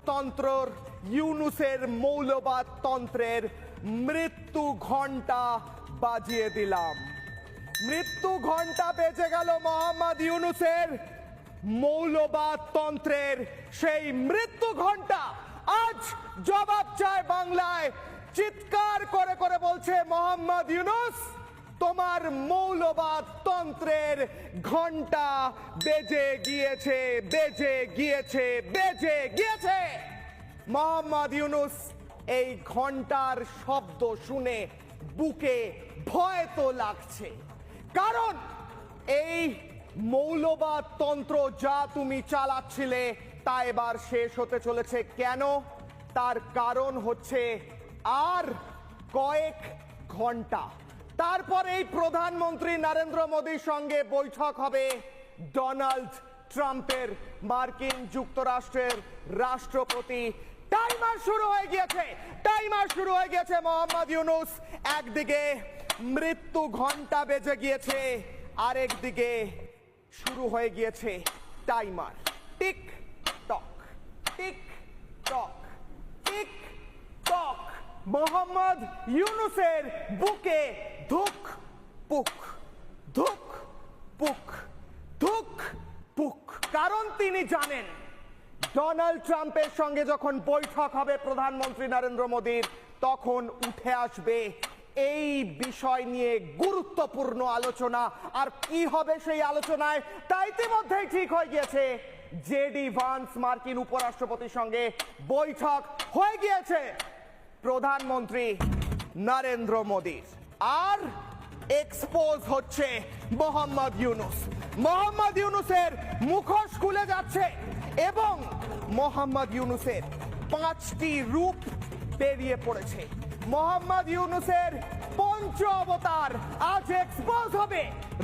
তন্ত্রর ইউনুসের মৌলবাদ তন্ত্রের মৃত্যু ঘণ্টা বাজিয়ে দিলাম। মৃত্যু ঘণ্টা বেজে গেল মোহাম্মদ ইউনুসের মৌলবাদ তন্ত্রের সেই মৃত্যু ঘণ্টা আজ জবাব চায় বাংলায়। চিৎকার করে করে বলছে মোহাম্মদ ইউনুস, তোমার মৌলবাদ তন্ত্রের ঘণ্টা বেজে গিয়েছে, বেজে গিয়েছে, বেজে গিয়েছে। মোহাম্মদ ইউনুস এই ঘণ্টার শব্দ শুনে বুকে ভয় তো লাগছে, কারণ এই মৌলবাদ তন্ত্র যা তুমি চালাচ্ছিলে তা এবার শেষ হতে চলেছে। কেন? তার কারণ হচ্ছে আর কয়েক ঘন্টা তারপর এই প্রধানমন্ত্রী নরেন্দ্র মোদীর সঙ্গে বৈঠক হবে ডোনাল্ড ট্রাম্পের, মার্কিন যুক্তরাষ্ট্রের রাষ্ট্রপতি। টাইমার শুরু হয়ে গিয়েছে, টাইমার শুরু হয়ে গিয়েছে। মোহাম্মদ ইউনুস একদিকে মৃত্যু ঘণ্টা বেজে গিয়েছে, আরেকদিকে শুরু হয়ে গিয়েছে টাইমার। টিক টক, টিক টক, টিক টক। মোহাম্মদ ইউনুসের বুকে ধুক পুক, ধুক পুক, ধুক পুক। কারণ তিনি জানেন ডোনাল্ড ট্রাম্পের সঙ্গে যখন বৈঠক হবে প্রধানমন্ত্রী নরেন্দ্র মোদীর, তখন উঠে আসবে এই বিষয় নিয়ে গুরুত্বপূর্ণ আলোচনা। আর কি হবে সেই আলোচনায় তা ইতিমধ্যেই ঠিক হয়ে গিয়েছে। জেডি ভান্স মার্কিন উপরাষ্ট্রপতির সঙ্গে বৈঠক হয়ে গিয়েছে প্রধানমন্ত্রী নরেন্দ্র মোদীর। আর এক্সপোজ হচ্ছে মোহাম্মদ ইউনুস। মোহাম্মদ ইউনুসের মুখোশ খুলে যাচ্ছে এবং মোহাম্মদ ইউনুসের 5টি রূপ বেরিয়ে পড়েছে। মোহাম্মদ ইউনুসের পঞ্চ অবতার আজ এক্সপোজ হবে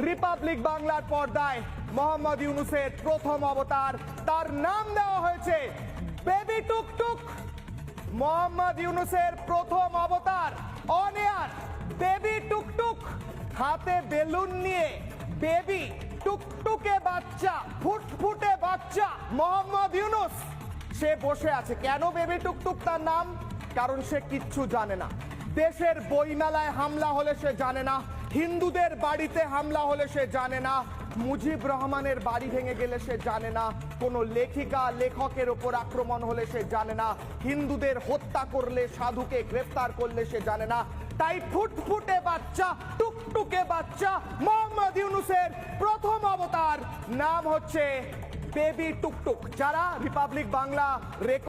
রিপাবলিক বাংলার পর্দায়। মোহাম্মদ ইউনুসের প্রথম অবতার, তার নাম দেওয়া হয়েছে বেবি টুকটুক। মোহাম্মদ ইউনুসের প্রথম অবতার অন এয়ার বেবি টুকটুক। হাতে বেলুন নিয়ে বেবি টুকটুকে বাচ্চা, ফুটফুটে বাচ্চা মোহাম্মদ ইউনুস, সে বসে আছে। কেন বেবি টুকটুক তার নাম? কারণ সে কিচ্ছু জানে না। দেশের বইমেলায় হামলা হলে সে জানে না, হিন্দুদের বাড়িতে হামলা হলে সে জানে না, মুজিব রহমানের বাড়ি ভেঙে গেলে সে জানে না, কোনো লেখিকা লেখকের ওপর আক্রমণ হলে সে জানে না, হিন্দুদের হত্যা করলে, সাধুকে গ্রেফতার করলে সে জানে না। তাই ফুটফুটে বাচ্চা, টুকটুকে বাচ্চা মোহাম্মদ ইউনুসের প্রথম অবতার নাম হচ্ছে বেবি টুকটুক। যারা রিপাবলিক বাংলা